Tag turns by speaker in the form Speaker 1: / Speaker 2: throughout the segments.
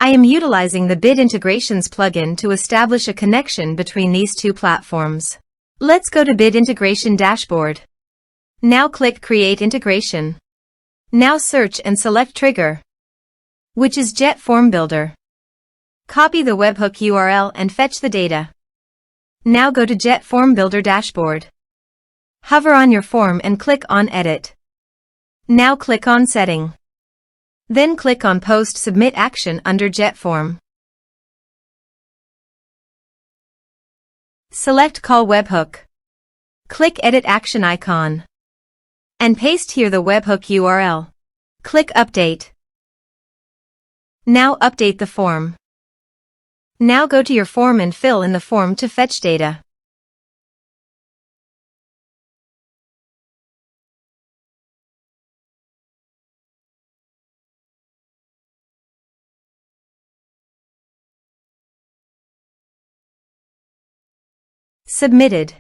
Speaker 1: I am utilizing the Bit Integrations plugin to establish a connection between these two platforms. Let's go to Bit Integration Dashboard. Now click Create Integration. Now search and select Trigger, which is JetFormBuilder. Copy the webhook URL and fetch the data. Now go to JetFormBuilder Dashboard. Hover on your form and click on Edit. Now click on Setting. Then click on Post Submit Action under JetForm. Select Call Webhook. Click Edit Action icon. And paste here the webhook URL. Click Update. Now update the form. Now go to your form and fill in the form to fetch data. Submitted.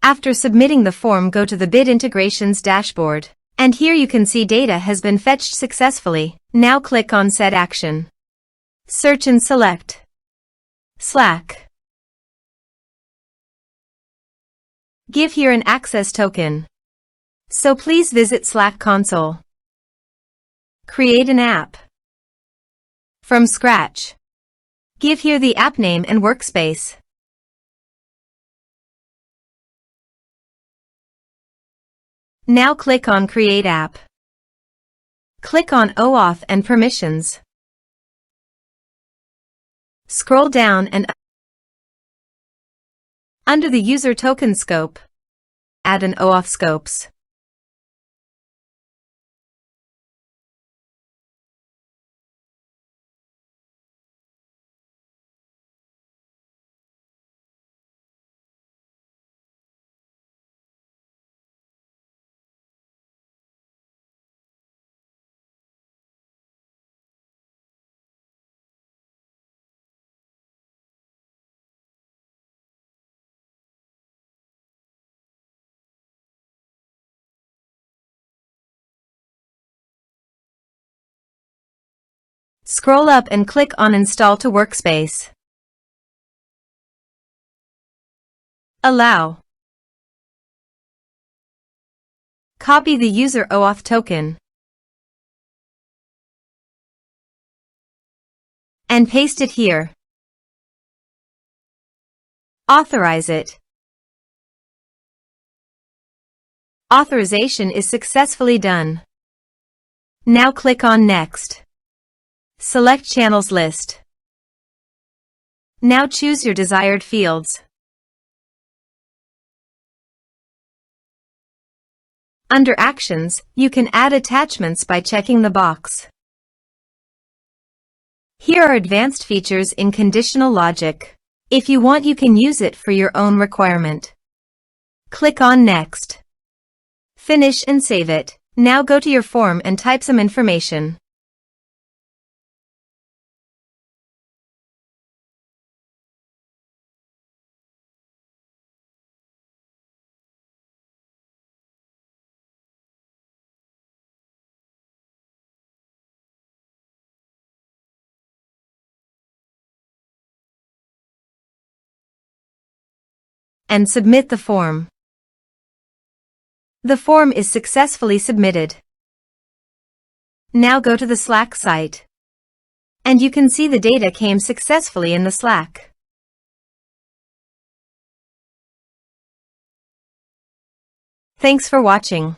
Speaker 1: After submitting the form, go to the Bit Integrations dashboard. And here you can see data has been fetched successfully. Now click on Set Action. Search and select Slack. Give here an access token. So please visit Slack console. Create an app from scratch. Give here the app name and workspace. Now click on Create App. Click on OAuth and Permissions. Scroll down and under the User Token scope, add an OAuth scopes. Scroll up and click on Install to Workspace. Allow. Copy the user OAuth token and paste it here. Authorize it. Authorization is successfully done. Now click on Next. Select Channels list. Now choose your desired fields. Under Actions, you can add attachments by checking the box. Here are advanced features in conditional logic. If you want, you can use it for your own requirement. Click on Next. Finish and save it. Now go to your form and type some information. And submit the form. The form is successfully submitted. Now go to the Slack site. And you can see the data came successfully in the Slack. Thanks for watching.